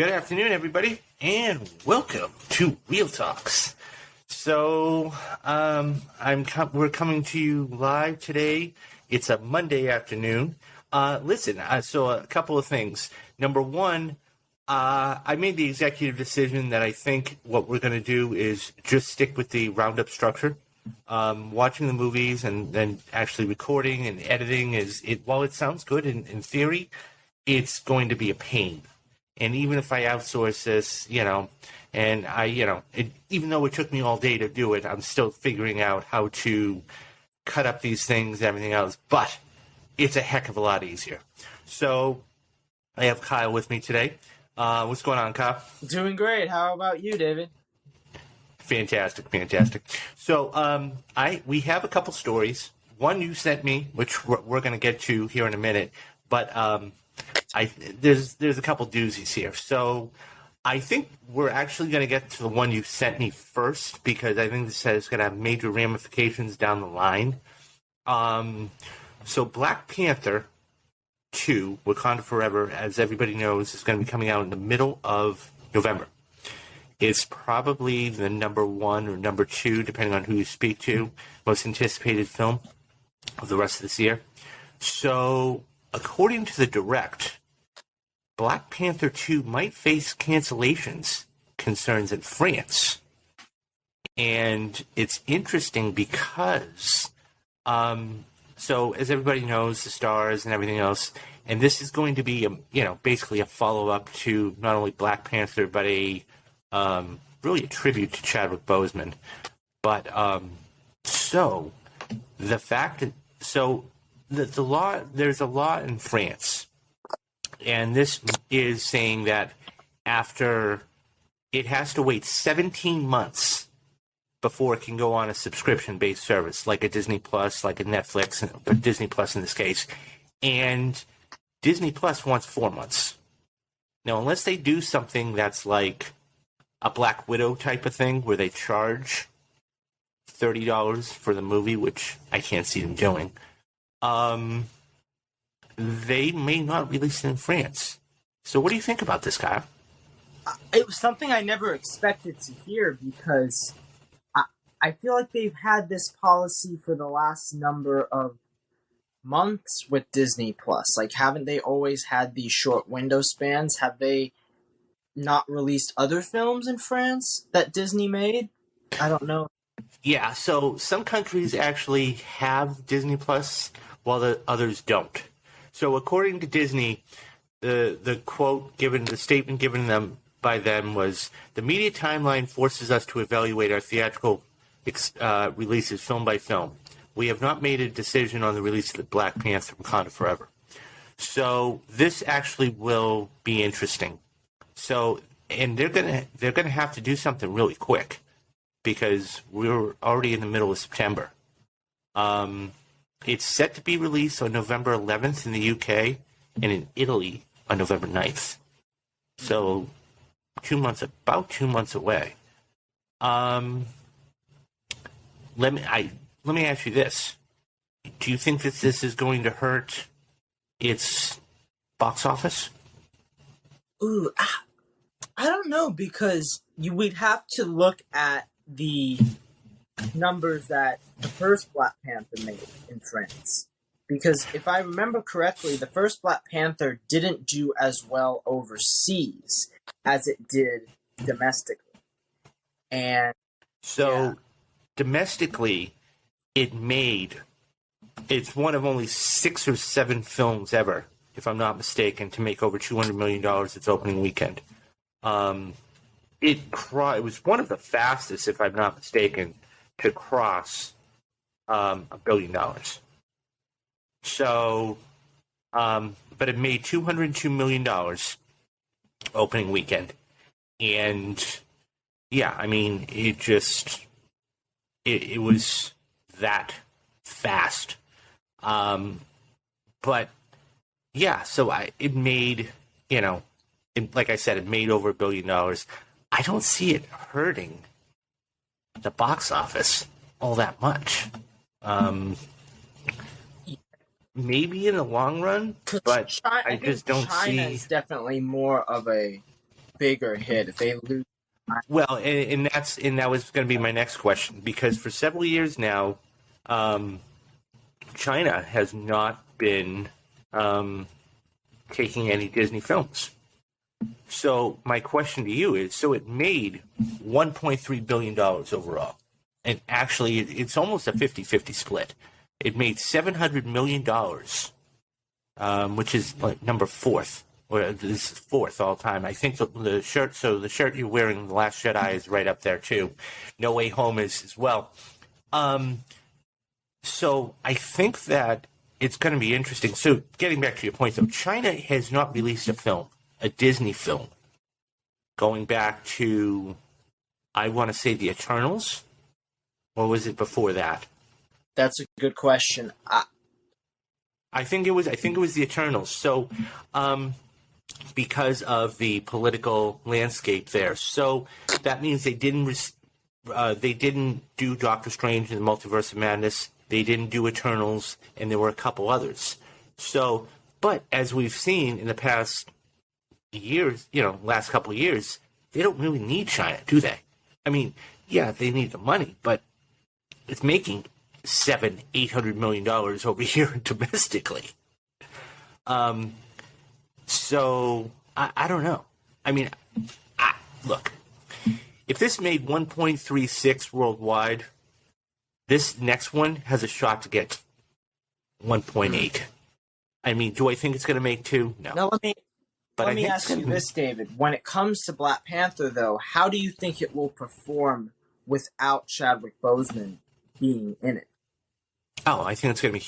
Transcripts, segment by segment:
Good afternoon, everybody, and welcome to Real Talks. So, we're coming to you live today. It's a Monday afternoon. So a couple of things. Number one, I made the executive decision that I think what we're going to do is just stick with the roundup structure. Watching the movies and then actually recording and editing while it sounds good in theory, it's going to be a pain. And even if I outsource this, and even though it took me all day to do it, I'm still figuring out how to cut up these things, everything else. But it's a heck of a lot easier. So I have Kyle with me today. What's going on, Kyle? Doing great. How about you, David? Fantastic. So we have a couple stories. One you sent me, which we're going to get to here in a minute, but there's a couple doozies here. So I think we're actually going to get to the one you sent me first because I think this is going to have major ramifications down the line. So Black Panther 2, Wakanda Forever, as everybody knows, is going to be coming out in the middle of November. It's probably the number one or number two, depending on who you speak to, most anticipated film of the rest of this year. So, according to the Direct, Black Panther 2 might face cancellations concerns in France. And it's interesting because, so as everybody knows, the stars and everything else, and this is going to be, basically a follow-up to not only Black Panther, but really a tribute to Chadwick Boseman. But, so, the fact that, the law, there's a law in France, and this is saying that after, it has to wait 17 months before it can go on a subscription-based service, like a Disney Plus, like a Netflix, but Disney Plus in this case, and Disney Plus wants 4 months. Now, unless they do something that's like a Black Widow type of thing, where they charge $30 for the movie, which I can't see them doing, they may not release it in France. So what do you think about this, Kyle? It was something I never expected to hear because I feel like they've had this policy for the last number of months with Disney Plus. Like, haven't they always had these short window spans? Have they not released other films in France that Disney made? I don't know. Yeah, so some countries actually have Disney Plus, while the others don't. So according to Disney, the quote given, the statement given them by them was, "The media timeline forces us to evaluate our theatrical releases film by film. We have not made a decision on the release of the Black Panther Wakanda Forever." So this actually will be interesting. So, and they're gonna have to do something really quick because we're already in the middle of September. It's set to be released on November 11th in the UK and in Italy on November 9th. So, about 2 months away. Let me ask you this: do you think that this is going to hurt its box office? Ooh, I don't know, because we'd have to look at the numbers that the first Black Panther made in France. Because if I remember correctly, the first Black Panther didn't do as well overseas as it did domestically. And so, domestically, it's one of only 6 or 7 films ever, if I'm not mistaken, to make over $200 million its opening weekend. It was one of the fastest, if I'm not mistaken, to cross $1 billion. So, but it made $202 million opening weekend. And, yeah, I mean, it was that fast. But, yeah, so it made, like I said, it made over $1 billion. I don't see it hurting the box office all that much. Maybe in the long run, but I just don't see. China is definitely more of a bigger hit if they lose. Well, and that was going to be my next question, because for several years now, China has not been taking any Disney films. So my question to you is, so it made $1.3 billion overall. And actually, it's almost a 50-50 split. It made $700 million, which is like number fourth, or this is fourth all time. I think the shirt, so the shirt you're wearing, The Last Jedi, is right up there too. No Way Home is as well. So I think that it's going to be interesting. So getting back to your point, though, China has not released a film, a Disney film, going back to, I want to say, The Eternals, or was it before that? That's a good question. I think it was The Eternals. So, because of the political landscape there, so that means they didn't do Doctor Strange and the Multiverse of Madness. They didn't do Eternals, and there were a couple others. So, but as we've seen in the past years, last couple of years, they don't really need China, do they? I mean, yeah, they need the money, but it's making $700-800 million over here domestically. So I don't know. I mean, look, if this made 1.36 worldwide, this next one has a shot to get 1.8. I mean, do I think it's going to make 2? No. Now let me ask you this, David. When it comes to Black Panther, though, how do you think it will perform without Chadwick Boseman being in it? Oh, I think it's going to be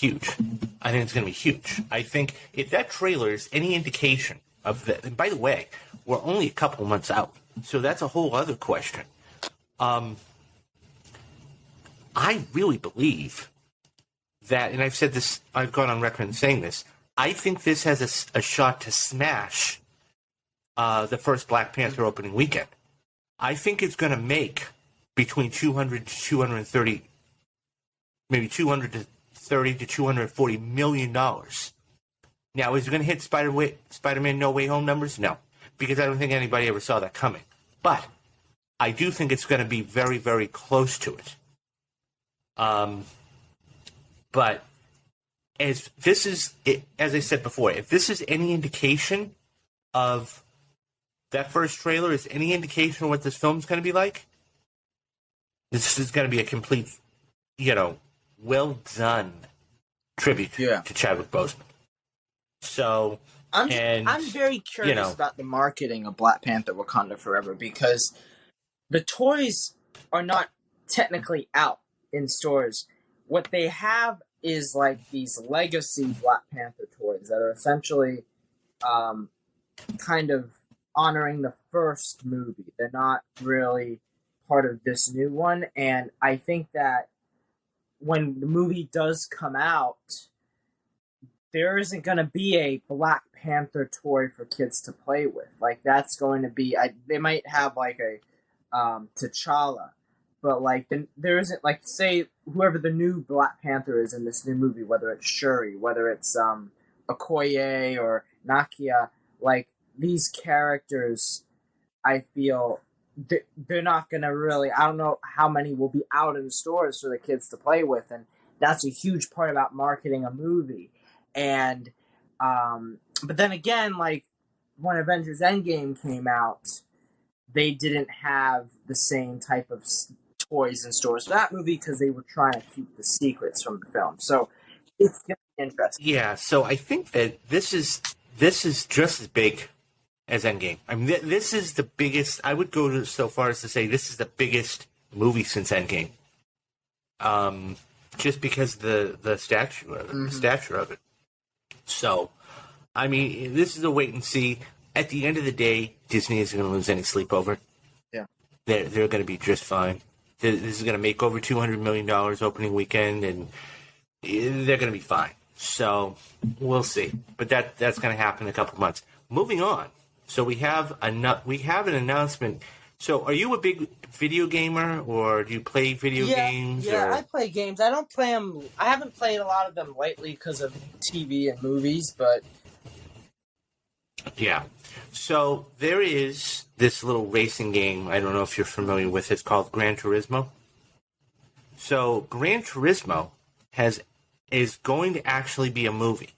huge. I think if that trailer is any indication of that, and by the way, we're only a couple months out, so that's a whole other question. I really believe that, and I've said this, I've gone on record in saying this, I think this has a shot to smash the first Black Panther opening weekend. I think it's going to make between 200 to 230, maybe 230 to 240 million dollars. Now, is it going to hit Spider-Man No Way Home numbers? No, because I don't think anybody ever saw that coming. But I do think it's going to be very, very close to it. But as I said before, if this is any indication of that first trailer, is any indication of what this film's going to be like, this is going to be a complete, well done tribute to Chadwick Boseman. So, I'm very curious about the marketing of Black Panther: Wakanda Forever, because the toys are not technically out in stores. What they have is like these legacy Black Panther toys that are essentially kind of honoring the first movie. They're not really part of this new one, and I think that when the movie does come out, there isn't going to be a Black Panther toy for kids to play with. Like, that's going to be... they might have, like, a T'Challa, but, like, there isn't, like, say, whoever the new Black Panther is in this new movie, whether it's Shuri, whether it's Okoye or Nakia, like, these characters, I feel... they're not going to really... I don't know how many will be out in stores for the kids to play with, and that's a huge part about marketing a movie. And, but then again, like, when Avengers Endgame came out, they didn't have the same type of toys in stores for that movie because they were trying to keep the secrets from the film. So it's going to be interesting. Yeah, so I think that this is just as big as Endgame. I mean, this is the biggest. I would go so far as to say this is the biggest movie since Endgame. Just because the stature of it. So, I mean, this is a wait and see. At the end of the day, Disney isn't going to lose any sleep over it. Yeah, they're going to be just fine. This is going to make over $200 million opening weekend, and they're going to be fine. So we'll see. But that's going to happen in a couple months. Moving on. So we have an announcement. So are you a big video gamer, or do you play video games? Yeah, or? I play games. I don't play them. I haven't played a lot of them lately because of TV and movies, but... Yeah. So there's this little racing game. I don't know if you're familiar with it. It's called Gran Turismo. So Gran Turismo is going to actually be a movie.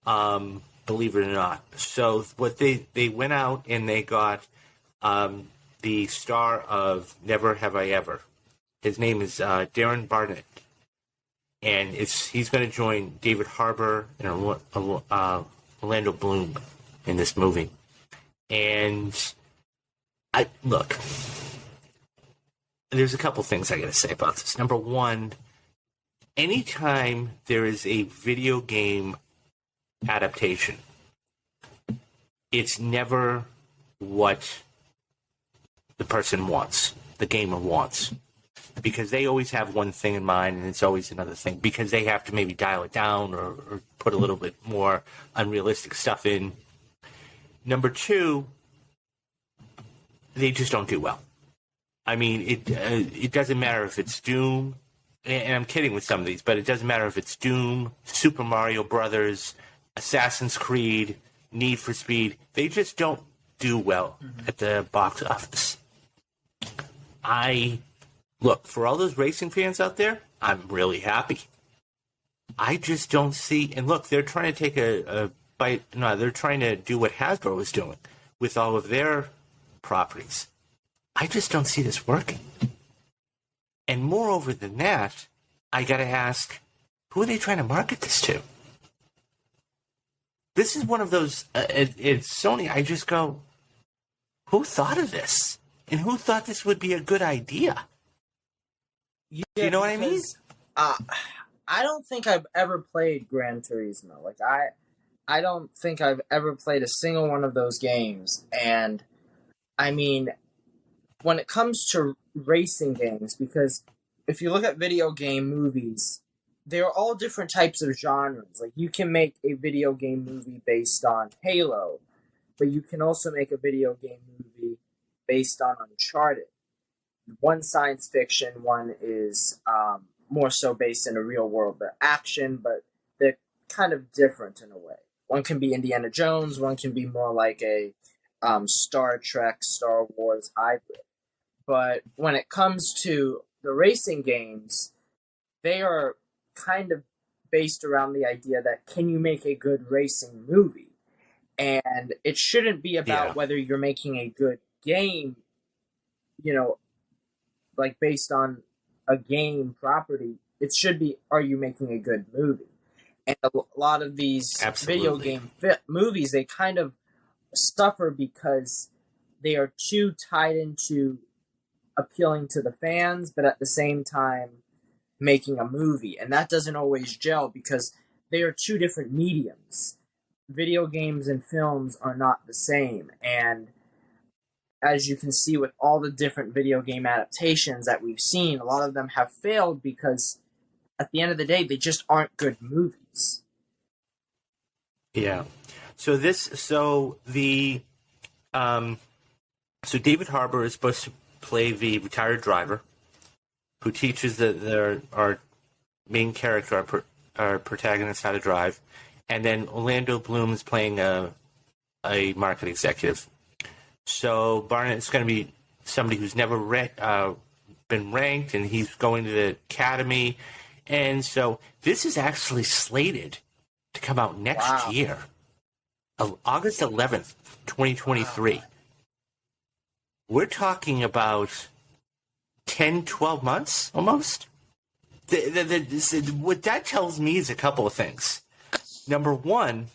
Believe it or not. So what they went out and they got the star of Never Have I Ever. His name is Darren Barnett, and he's going to join David Harbour and Orlando Bloom in this movie. And look, there's a couple things I got to say about this. Number one, anytime there is a video game adaptation, it's never what the person wants, the gamer wants, because they always have one thing in mind and it's always another thing, because they have to maybe dial it down or put a little bit more unrealistic stuff in. Number two, they just don't do well. I mean, it doesn't matter if it's Doom, and I'm kidding with some of these, but it doesn't matter if it's Doom, Super Mario Brothers, Assassin's Creed, Need for Speed. They just don't do well at the box office. Look, for all those racing fans out there, I'm really happy. I just don't see, and look, they're trying to take a bite, no, they're trying to do what Hasbro is doing with all of their properties. I just don't see this working. And moreover than that, I got to ask, who are they trying to market this to? This is one of those, it's Sony, I just go, who thought of this? And who thought this would be a good idea? Yeah, do you know what I mean? I don't think I've ever played Gran Turismo. Like, I don't think I've ever played a single one of those games. And, I mean, when it comes to racing games, because if you look at video game movies, they're all different types of genres. Like, you can make a video game movie based on Halo, but you can also make a video game movie based on Uncharted. One science fiction, one is more so based in a real world. They're action, but they're kind of different in a way. One can be Indiana Jones, one can be more like a Star Trek, Star Wars hybrid. But when it comes to the racing games, they are kind of based around the idea that can you make a good racing movie? And it shouldn't be about whether you're making a good game, like based on a game property. It should be, are you making a good movie? And a lot of these video game movies, they kind of suffer because they are too tied into appealing to the fans, but at the same time making a movie. And that doesn't always gel because they are two different mediums. Video games and films are not the same. And as you can see with all the different video game adaptations that we've seen, a lot of them have failed because at the end of the day, they just aren't good movies. Yeah. So David Harbour is supposed to play the retired driver who teaches our main character, our protagonist, how to drive. And then Orlando Bloom is playing a market executive. So Barnett is going to be somebody who's never been ranked, and he's going to the academy. And so this is actually slated to come out next year, August 11th, 2023. Wow. We're talking about 10, 12 months almost. What that tells me is a couple of things. Number one,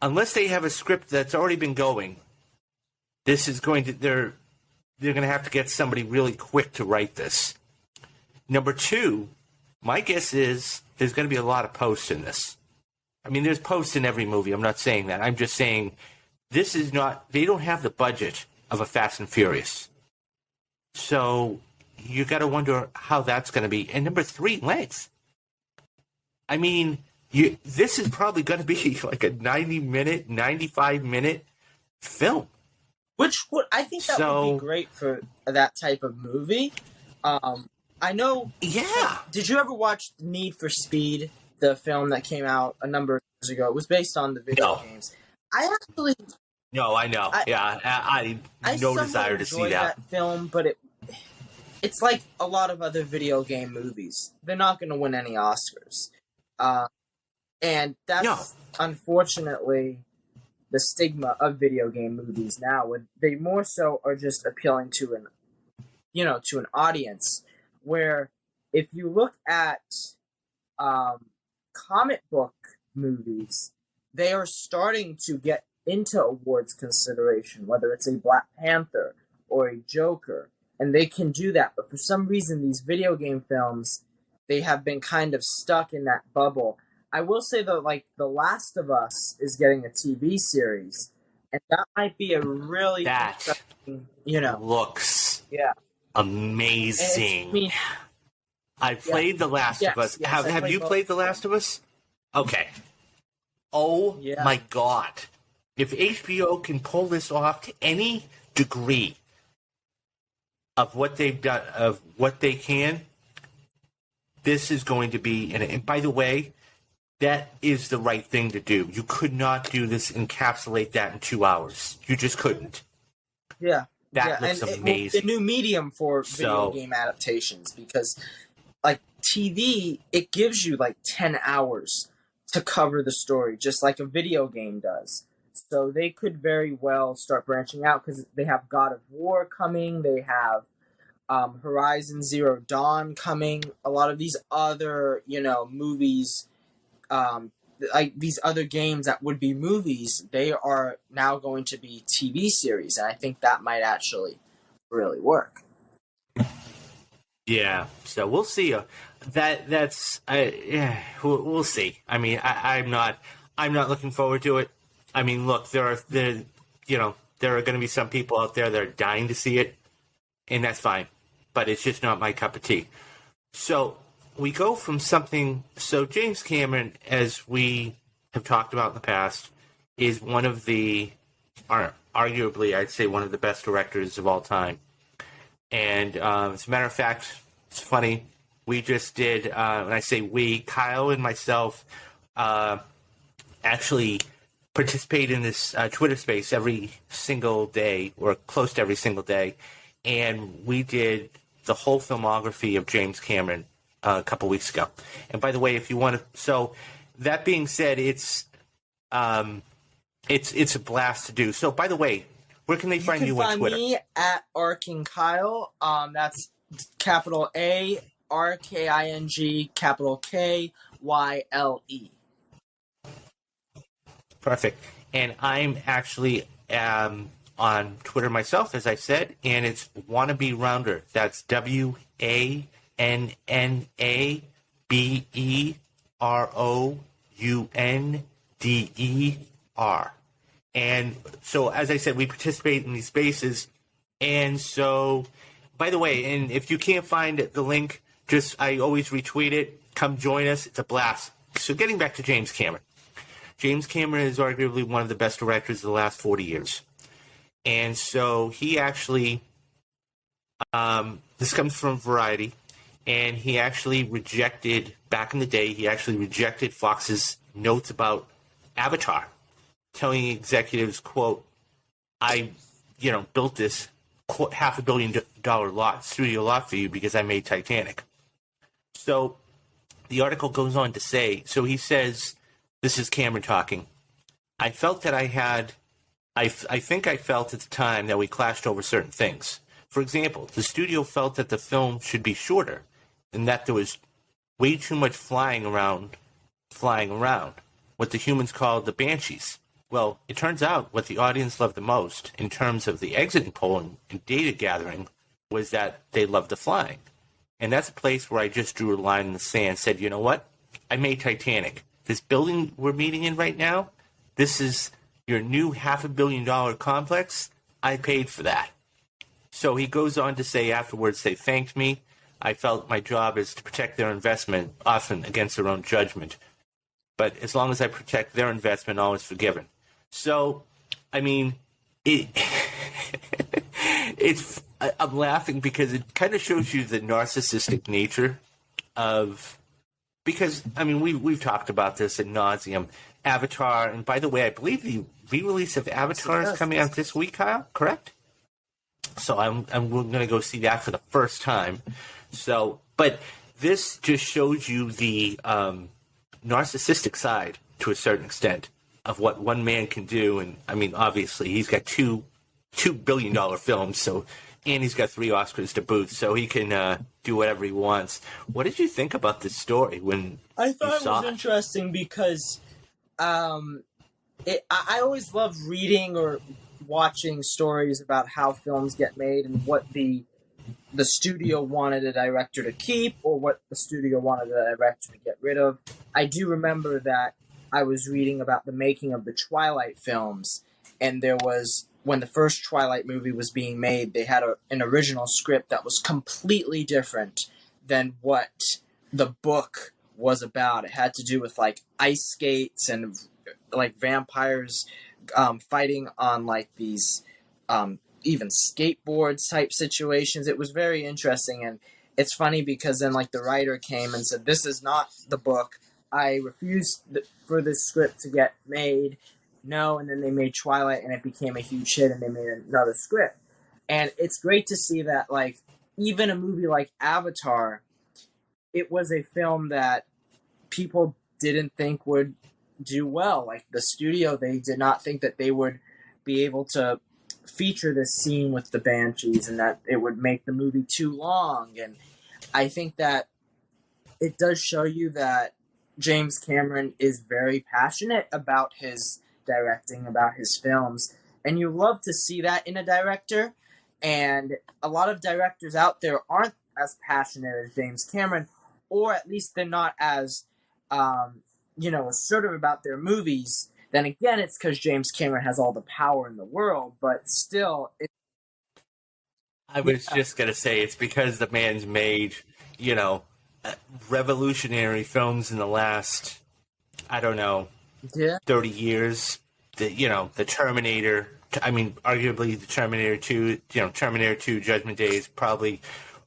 unless they have a script that's already been going, this is going to they're going to have to get somebody really quick to write this. Number two, my guess is there's going to be a lot of posts in this. I mean, there's posts in every movie. I'm not saying that. I'm just saying this is not. They don't have the budget of a Fast and Furious, so you got to wonder how that's going to be. And number three, length. I mean, this is probably going to be like a 90-minute, 95-minute film. Which I think that would be great for that type of movie. I know. Yeah. Did you ever watch Need for Speed, the film that came out a number of years ago? It was based on the video games. I No, I know. I Yeah, I no somewhat desire to see enjoyed that. that film, but it's like a lot of other video game movies. They're not going to win any Oscars, uh, and No, that's unfortunately the stigma of video game movies now. When they more so are just appealing to an audience. Where if you look at um, comic book movies, they are starting to get into awards consideration, whether it's a Black Panther or a Joker, and they can do that. But for some reason, these video game films, they have been kind of stuck in that bubble. I will say though, like The Last of Us is getting a TV series, and that might be a really that interesting, looks yeah. And it's, I amazing. mean, I yeah, played The Last of Us. yes, I Have played you both. played The Last of Us? Okay. Oh Yeah, my God. If HBO can pull this off to any degree of what they've done, of what they can, this is going to be, and by the way, that is the right thing to do. You could not do this, encapsulate that in 2 hours. You just couldn't. yeah, That yeah, and looks it will be a amazing. new medium for video So, game adaptations because, like TV, it gives you like 10 hours to cover the story, just like a video game does. So they could very well start branching out because they have God of War coming, they have Horizon Zero Dawn coming, a lot of these other movies, um, like these other games that would be movies, they are now going to be TV series, and I think that might actually really work. yeah. So we'll see. Yeah, we'll see. I mean, I'm not looking forward to it. I mean, look, there are going to be some people out there that are dying to see it, and that's fine. But it's just not my cup of tea. So we go from something. So James Cameron, as we have talked about in the past, is one of arguably, I'd say, one of the best directors of all time. And as a matter of fact, it's funny. We just did, when I say we, Kyle and myself actually participate in this Twitter space every single day, or close to every single day. And we did the whole filmography of James Cameron a couple weeks ago. And by the way, if you want to, so that being said, it's a blast to do. So by the way, where can they find you on find Twitter? me at Arking Kyle. That's capital ARKING, capital KYLE. Perfect. And I'm actually on Twitter myself, as I said, and it's Wannabe Rounder. That's WANNABEROUNDER. And so, as I said, we participate in these spaces. And so, by the way, and if you can't find the link, I always retweet it. Come join us. It's a blast. So getting back to James Cameron. James Cameron is arguably one of the best directors of the last 40 years. And so he actually, this comes from Variety, and he actually back in the day, he actually rejected Fox's notes about Avatar, telling executives, quote, I, built this $500 million studio lot for you because I made Titanic. So the article goes on to say, so he says, this is Cameron talking, I felt that I think I felt at the time that we clashed over certain things. For example, the studio felt that the film should be shorter and that there was way too much flying around, what the humans called the banshees. Well, it turns out what the audience loved the most in terms of the exiting poll and data gathering was that they loved the flying. And that's a place where I just drew a line in the sand and said, you know what? I made Titanic. This building we're meeting in right now, this is your new $500 million complex. I paid for that. So he goes on to say afterwards, they thanked me. I felt my job is to protect their investment, often against their own judgment. But as long as I protect their investment, all is forgiven. So, I mean, I'm laughing because it kind of shows you the narcissistic nature of because I mean we've talked about this ad nauseum. Avatar, and by the way, I believe the re-release of Avatar is coming out this week, Kyle. Correct? So I'm going to go see that for the first time. So, but this just shows you the narcissistic side to a certain extent of what one man can do. And I mean, obviously, he's got $2 billion films, so and he's got 3 Oscars to boot, so he can do whatever he wants. What did you think about this story when I thought you saw it was interesting because I always love reading or watching stories about how films get made and what the studio wanted a director to keep or what the studio wanted a director to get rid of. I do remember that I was reading about the making of the Twilight films, and there was, when the first Twilight movie was being made, they had an original script that was completely different than what the book was about. It had to do with like ice skates and like vampires fighting on like these even skateboards type situations. It was very interesting, and it's funny because then like the writer came and said, "This is not the book. I refuse for this script to get made." No, and then they made Twilight, and it became a huge hit, and they made another script. And it's great to see that, like, even a movie like Avatar, it was a film that people didn't think would do well. Like, the studio, they did not think that they would be able to feature this scene with the Banshees and that it would make the movie too long. And I think that it does show you that James Cameron is very passionate about his directing, about his films, and you love to see that in a director. And a lot of directors out there aren't as passionate as James Cameron, or at least they're not as assertive about their movies. Then again, it's because James Cameron has all the power in the world, but still I was just going to say it's because the man's made, revolutionary films in the last, I don't know, 30 years. The Terminator, I mean, arguably the Terminator 2, Terminator 2 Judgment Day is probably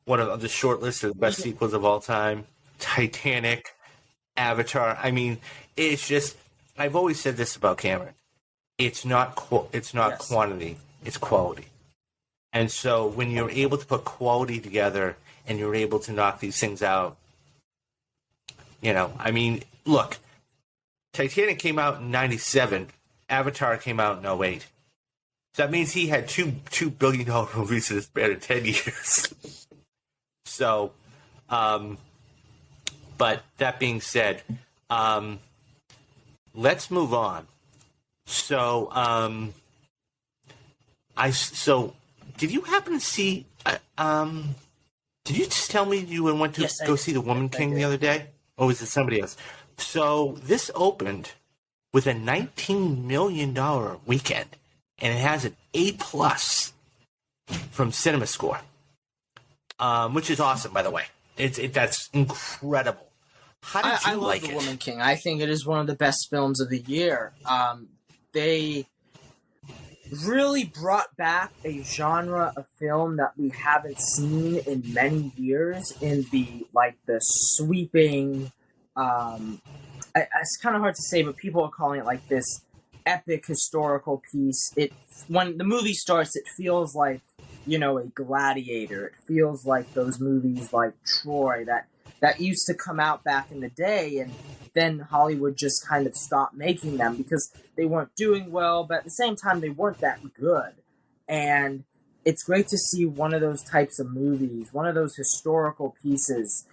one of the short list of the best sequels of all time. Titanic, Avatar. I mean, it's just, I've always said this about Cameron. It's not quantity, it's quality. And so when you're able to put quality together and you're able to knock these things out, I mean, look, Titanic came out in 97. Avatar came out in 08. So that means he had $2 billion movies in the span of 10 years. So, but that being said, let's move on. So, did you happen to see, did you just tell me you went to go see The Woman King the other day? Or was it somebody else? So this opened with a $19 million weekend, and it has an A+ from CinemaScore, which is awesome, by the way. That's incredible. How did you like it? I love The Woman King. I think it is one of the best films of the year. They really brought back a genre of film that we haven't seen in many years in the sweeping it's kind of hard to say, but people are calling it like this epic historical piece. When the movie starts, it feels like, a Gladiator. It feels like those movies like Troy that used to come out back in the day, and then Hollywood just kind of stopped making them because they weren't doing well, but at the same time, they weren't that good. And it's great to see one of those types of movies, one of those historical pieces,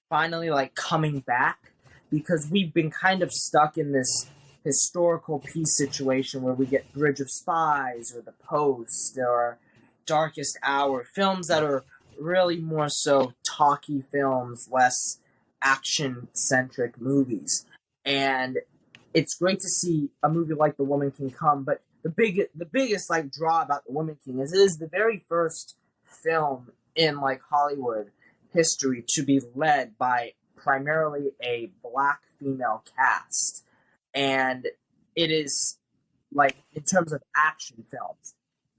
finally coming back, because we've been kind of stuck in this historical piece situation where we get Bridge of Spies or The Post or Darkest Hour, films that are really more so talky films, less action-centric movies. And it's great to see a movie like The Woman King come, but the biggest draw about The Woman King is it is the very first film in Hollywood history to be led by primarily a black female cast. And it is in terms of action films,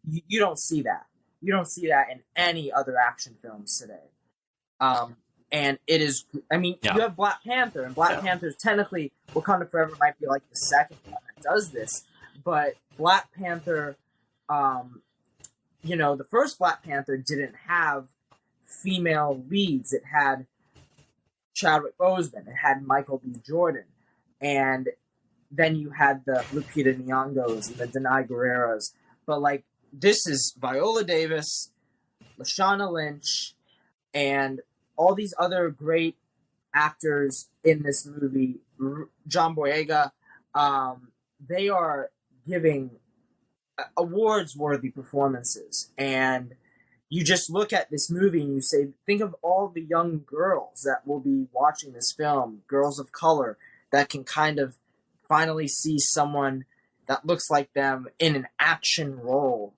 you don't see that. You don't see that in any other action films today. And it is, I mean, you have Black Panther, and Black Panther is technically, Wakanda Forever might be like the second one that does this, but Black Panther, the first Black Panther didn't have female leads. It had Chadwick Boseman, it had Michael B. Jordan, and then you had the Lupita Nyong'os and the Denai Guerreros. But, like, this is Viola Davis, Lashana Lynch, and all these other great actors in this movie, John Boyega, they are giving awards-worthy performances. And you just look at this movie and you say, think of all the young girls that will be watching this film, girls of color, that can kind of finally see someone that looks like them in an action role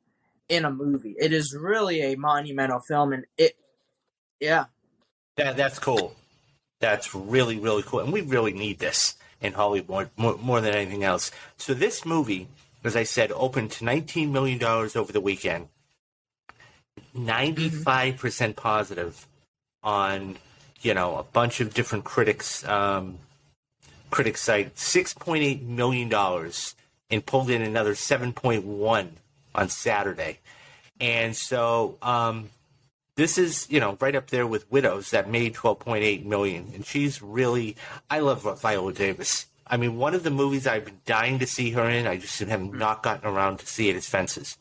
in a movie. It is really a monumental film, and That's cool. That's really, really cool. And we really need this in Hollywood more than anything else. So this movie, as I said, opened to $19 million over the weekend. 95% positive on, a bunch of different critics sites. $6.8 million and pulled in another 7.1 on Saturday. And so this is, right up there with Widows that made $12.8 million. And she's really, I love Viola Davis. I mean, one of the movies I've been dying to see her in, I just have not gotten around to see it, is Fences.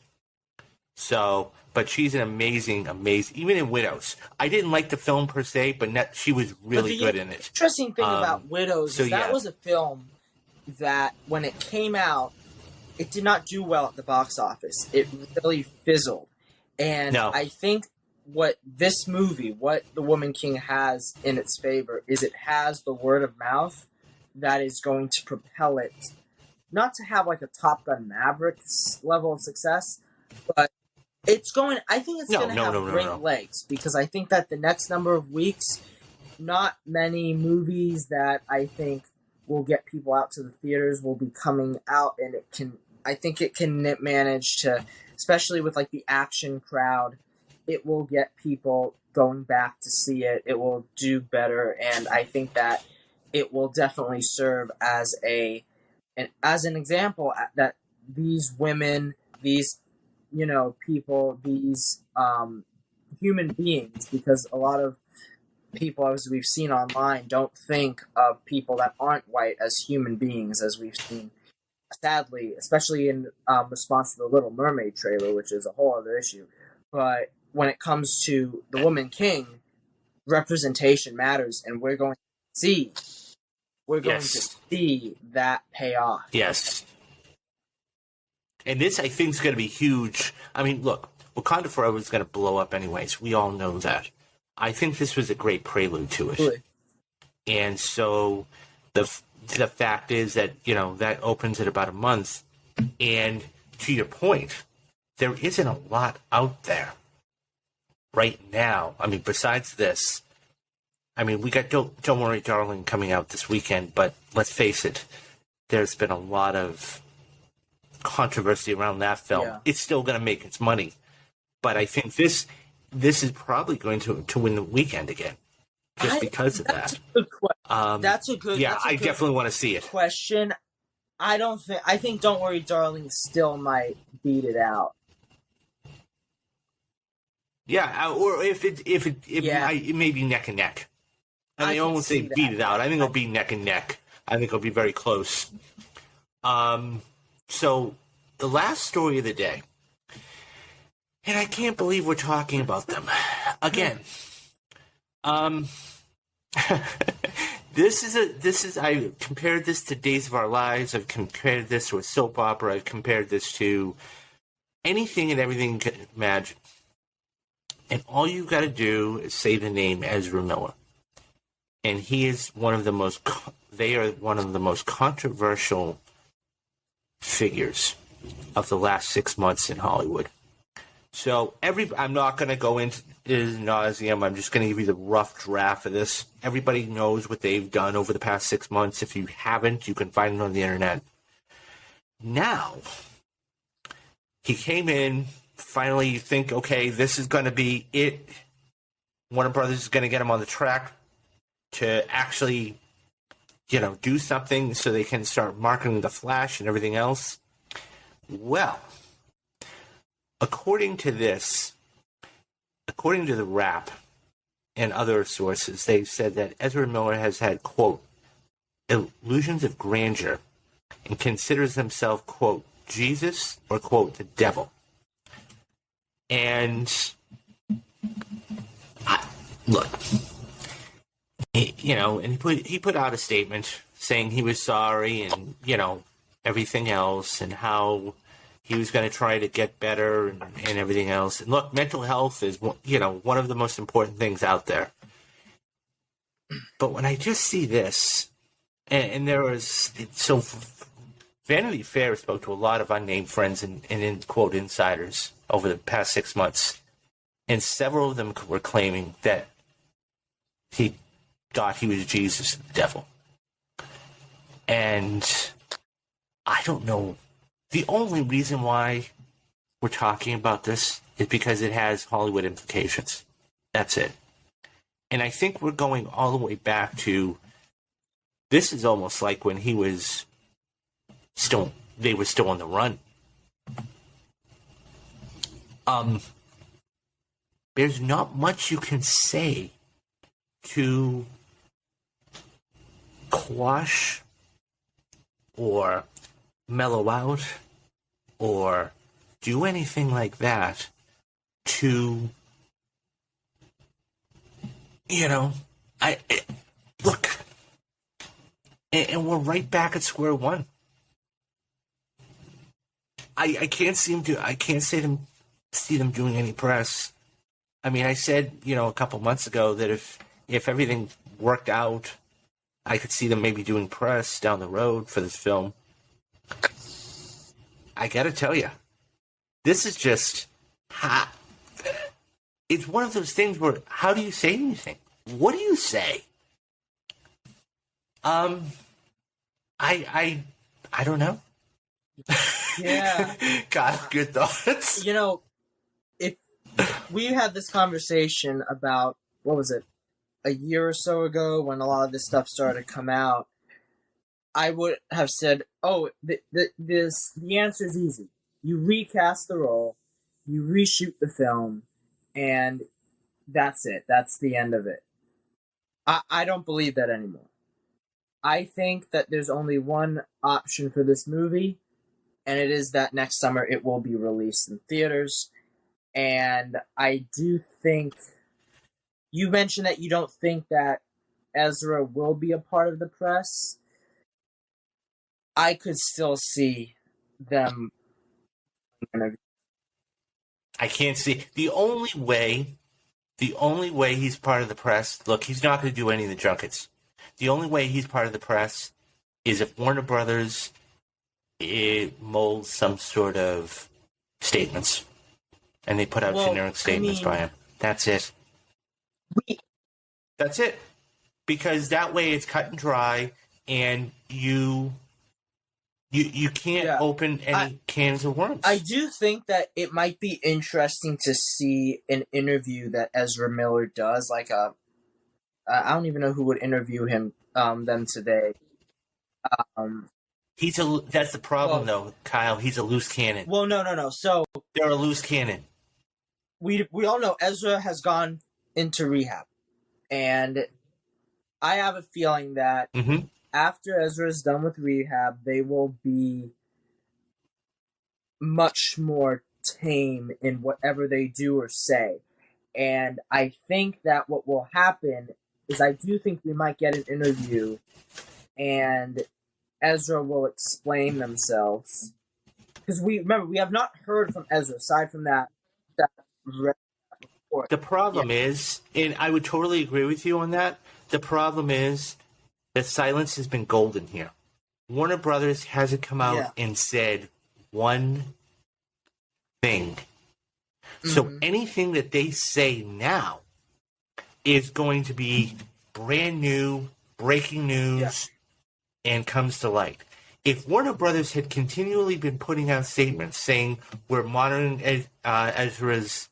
So, but she's an amazing, even in Widows. I didn't like the film per se, but she was really good in it. The interesting thing about Widows is that was a film that, when it came out, it did not do well at the box office. It really fizzled. And I think what this movie, what The Woman King has in its favor, is it has the word of mouth that is going to propel it, not to have like a Top Gun Maverick level of success, but I think it's going to have great legs, because I think that the next number of weeks, not many movies that I think will get people out to the theaters will be coming out, and I think it can manage to, especially with like the action crowd, it will get people going back to see it. It will do better, and I think that it will definitely serve as an example that these women, these people, these human beings, because a lot of people, as we've seen online, don't think of people that aren't white as human beings, as we've seen, sadly, especially in response to the Little Mermaid trailer, which is a whole other issue. But when it comes to The Woman King, representation matters, and we're going to see that pay off. Yes. And this, I think, is going to be huge. I mean, look, Wakanda Forever is going to blow up anyways. We all know that. I think this was a great prelude to it. Really? And so the fact is that, that opens in about a month. And to your point, there isn't a lot out there right now. I mean, besides this, we got Don't Worry, Darling coming out this weekend, but let's face it, there's been a lot of controversy around that film. Yeah. It's still going to make its money, but I think this is probably going to win the weekend again, just because of that. That's a good. Yeah, I definitely want to see it. Question. I think Don't Worry, Darling still might beat it out. Yeah, or if it may be neck and neck. I won't say beat it out. I think it'll be neck and neck. I think it'll be very close. So, the last story of the day, and I can't believe we're talking about them again. I compared this to Days of Our Lives. I've compared this to a soap opera. I've compared this to anything and everything you can imagine. And all you got to do is say the name Ezra Miller. And he is they are one of the most controversial figures of the last 6 months in Hollywood. So I'm not going to go into ad nauseum. I'm just going to give you the rough draft of this. Everybody knows what they've done over the past 6 months. If you haven't, you can find it on the internet. Now, he came in. Finally, you think, okay, this is going to be it. Warner Brothers is going to get him on the track. to actually, do something so they can start marketing the Flash and everything else? Well, according to the Wrap and other sources, they said that Ezra Miller has had, quote, illusions of grandeur and considers himself, quote, Jesus or, quote, the devil. And look, and he put out a statement saying he was sorry and, everything else, and how he was going to try to get better and everything else. And look, mental health is, one of the most important things out there. But when I just see this, and there was, so Vanity Fair spoke to a lot of unnamed friends and in quote, insiders over the past 6 months. And several of them were claiming that he thought he was Jesus, the devil. And I don't know. The only reason why we're talking about this is because it has Hollywood implications. That's it. And I think we're going all the way back to, this is almost like when they were still on the run. There's not much you can say to quash or mellow out or do anything like that to, look, and we're right back at square one. I can't see them doing any press. I mean, I said, a couple months ago that if everything worked out, I could see them maybe doing press down the road for this film. I gotta tell you, this is just, it's one of those things where, how do you say anything? What do you say? I don't know. Yeah. God, good thoughts. If we had this conversation about, what was it, a year or so ago when a lot of this stuff started to come out, I would have said, the answer is easy. You recast the role, you reshoot the film, and that's it. That's the end of it. I don't believe that anymore. I think that there's only one option for this movie, and it is that next summer it will be released in theaters. And I do think, you mentioned that you don't think that Ezra will be a part of the press. I could still see them. I can't see. The only way he's part of the press, look, he's not going to do any of the junkets. The only way he's part of the press is if Warner Brothers molds some sort of statements. And they put out generic statements by him. That's it. That's it. Because that way it's cut and dry, and you can't open any cans of worms. I do think that it might be interesting to see an interview that Ezra Miller does. Like I don't even know who would interview him them today. That's the problem, though, Kyle. He's a loose cannon. Well, no. So they're a loose cannon. We all know Ezra has gone into rehab, and I have a feeling that after Ezra is done with rehab, they will be much more tame in whatever they do or say. And I think that what will happen is, I do think we might get an interview, and Ezra will explain themselves. Because we have not heard from Ezra aside from that report. The problem is, and I would totally agree with you on that, the problem is that silence has been golden here. Warner Brothers hasn't come out and said one thing. So anything that they say now is going to be brand new, breaking news, and comes to light. If Warner Brothers had continually been putting out statements saying we're monitoring Ezra's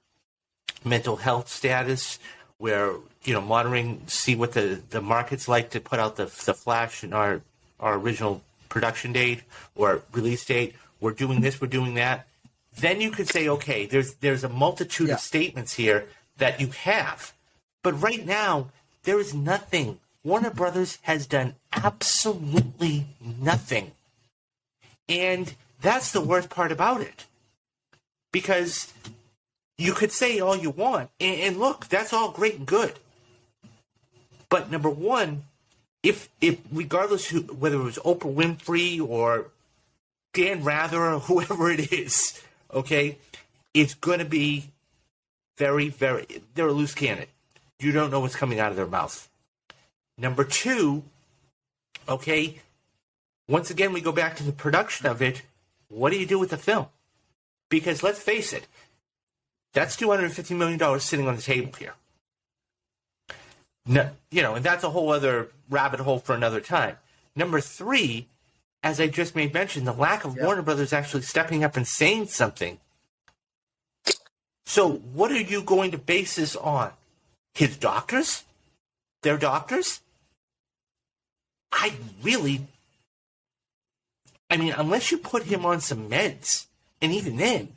mental health status, We're, monitoring, see what the market's like to put out the Flash in our original production date or release date. We're doing this, we're doing that. Then you could say, okay, there's a multitude of statements here that you have. But right now, there is nothing. Warner Brothers has done absolutely nothing. And that's the worst part about it. Because you could say all you want. And look, that's all great and good. But number one, if regardless whether it was Oprah Winfrey or Dan Rather or whoever it is, okay, it's going to be very, very, they're a loose cannon. You don't know what's coming out of their mouth. Number two, okay, once again, we go back to the production of it. What do you do with the film? Because let's face it, that's $250 million sitting on the table here. No, and that's a whole other rabbit hole for another time. Number three, as I just made mention, the lack of Warner Brothers actually stepping up and saying something. So what are you going to base this on? His doctors? Their doctors? Unless you put him on some meds, and even then,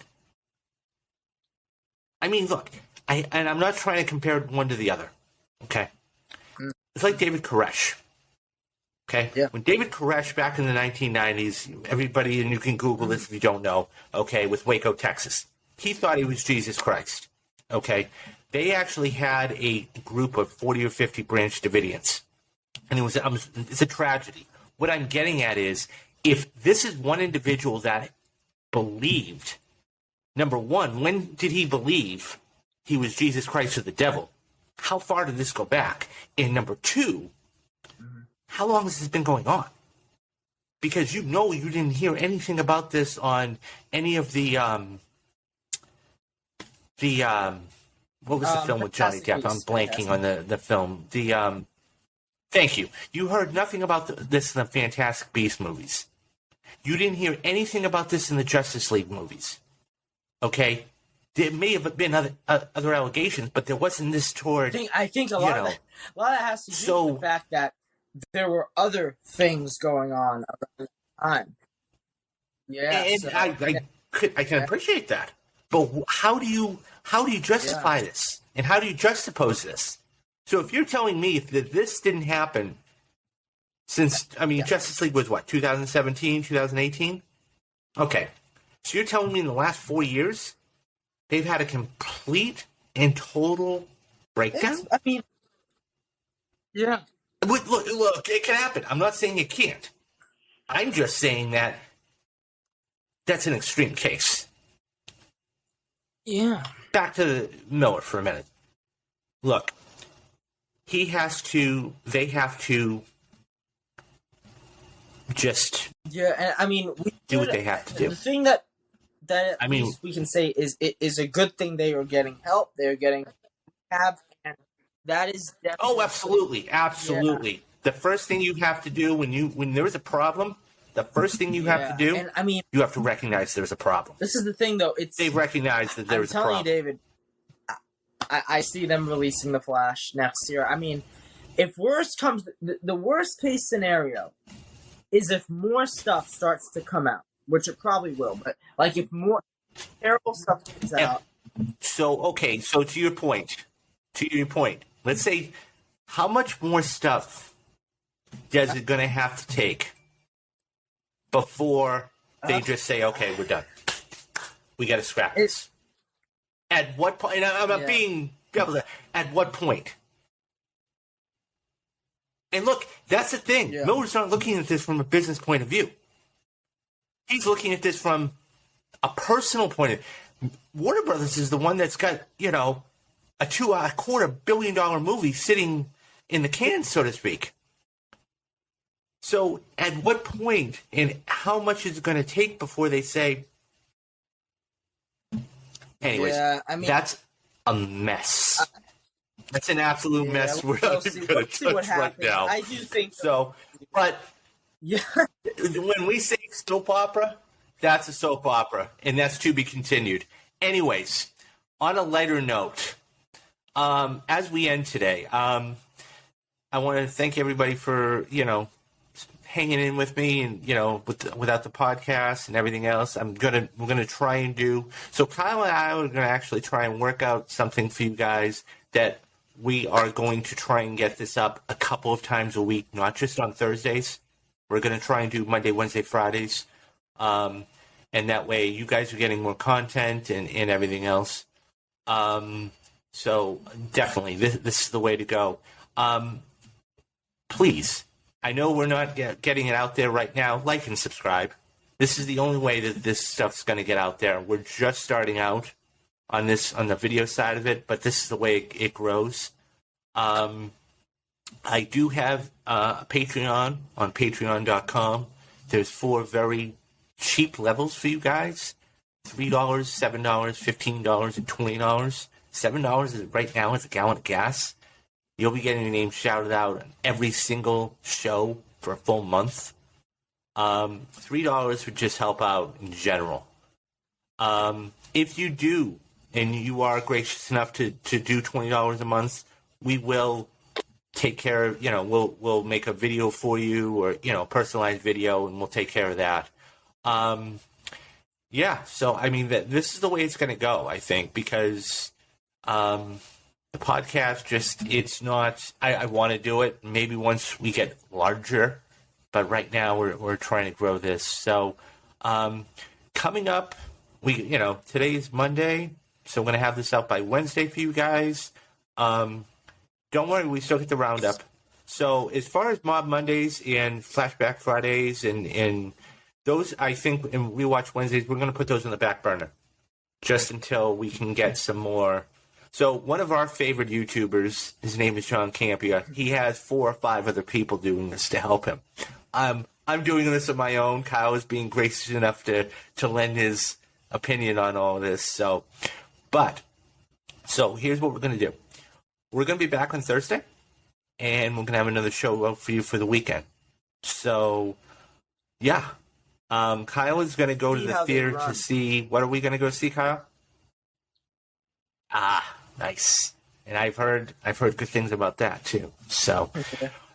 look, I'm not trying to compare one to the other, okay? It's like David Koresh, okay? Yeah. When David Koresh, back in the 1990s, everybody, and you can Google this if you don't know, okay, with Waco, Texas, he thought he was Jesus Christ, okay? They actually had a group of 40 or 50 Branch Davidians, and it's a tragedy. What I'm getting at is, if this is one individual that believed, number one, when did he believe he was Jesus Christ or the devil? How far did this go back? And number two, how long has this been going on? Because you didn't hear anything about this on any of the what was the film with Johnny Depp? I'm blanking on the film. Thank you. You heard nothing about this in the Fantastic Beasts movies. You didn't hear anything about this in the Justice League movies. Okay? There may have been other allegations, but there wasn't this toward. I think a lot of that has to do with the fact that there were other things going on around the time. Yeah, and I can appreciate that, but how do you justify this, and how do you juxtapose this? So if you're telling me that this didn't happen since, Justice League was what, 2017, 2018? Okay, so you're telling me in the last 4 years they've had a complete and total breakdown? Yeah. Look, it can happen. I'm not saying it can't. I'm just saying that that's an extreme case. Yeah. Back to Miller for a minute. Look, they have to just do what they have to do. The thing that at least we can say is it is a good thing they are getting help. They are getting and that is definitely absolutely. Yeah. The first thing you have to do when there is a problem, the first thing you have to do, you have to recognize there's a problem. This is the thing, though. They recognize that there's a problem. I'm telling you, David, I see them releasing the Flash next year. If worst comes, the worst case scenario is if more stuff starts to come out, which it probably will. But if more terrible stuff comes out. So to your point, let's say, how much more stuff does it going to have to take before they just say, okay, we're done? We got to scrap this. At what point? And I'm not being devil. At what point? And look, that's the thing. Yeah. Miller's not looking at this from a business point of view. He's looking at this from a personal point of view. Warner Brothers is the one that's got, a $2.25 billion movie sitting in the can, so to speak. So at what point and how much is it going to take before they say, anyways, that's a mess. That's an absolute mess. We're not going to touch right now. I do think so. But when we say soap opera, that's a soap opera, and that's to be continued. Anyways, on a lighter note, As we end today, I want to thank everybody for, hanging in with me and, without the podcast and everything else. We're going to try and do. So Kyle and I are going to actually try and work out something for you guys that we are going to try and get this up a couple of times a week, not just on Thursdays. We're going to try and do Monday, Wednesday, Fridays. And that way you guys are getting more content and everything else. So definitely this is the way to go. Please, I know we're not getting it out there right now. Like and subscribe. This is the only way that this stuff's going to get out there. We're just starting out on the video side of it, but this is the way it grows. I do have a Patreon on patreon.com. There's 4 very cheap levels for you guys. $3, $7, $15, and $20. $7 is right now is a gallon of gas. You'll be getting your name shouted out on every single show for a full month. $3 would just help out in general. If you do, and you are gracious enough to do $20 a month, we will take care of, we'll make a video for you or, personalized video, and we'll take care of that. So, I mean, this is the way it's going to go, I think, because the podcast it's not, I want to do it maybe once we get larger, but right now we're trying to grow this. So, coming up, today is Monday, so I'm going to have this out by Wednesday for you guys. Don't worry, we still get the roundup. So as far as Mob Mondays and Flashback Fridays and those, I think, and Rewatch Wednesdays, we're going to put those on the back burner just until we can get some more. So one of our favorite YouTubers, his name is John Campia. He has 4 or 5 other people doing this to help him. I'm doing this on my own. Kyle is being gracious enough to lend his opinion on all this. So here's what we're going to do. We're going to be back on Thursday, and we're going to have another show out for you for the weekend. So, yeah. Kyle is going to go to the theater to see... What are we going to go see, Kyle? Nice. And I've heard good things about that, too. So,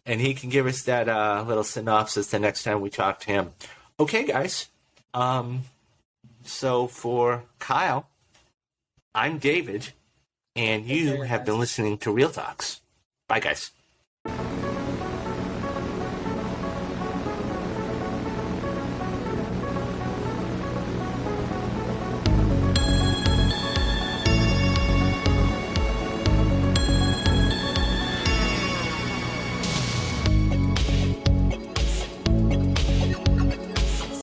and he can give us that little synopsis the next time we talk to him. Okay, guys. So, for Kyle, I'm David. And you have been listening to Real Talks. Bye, guys.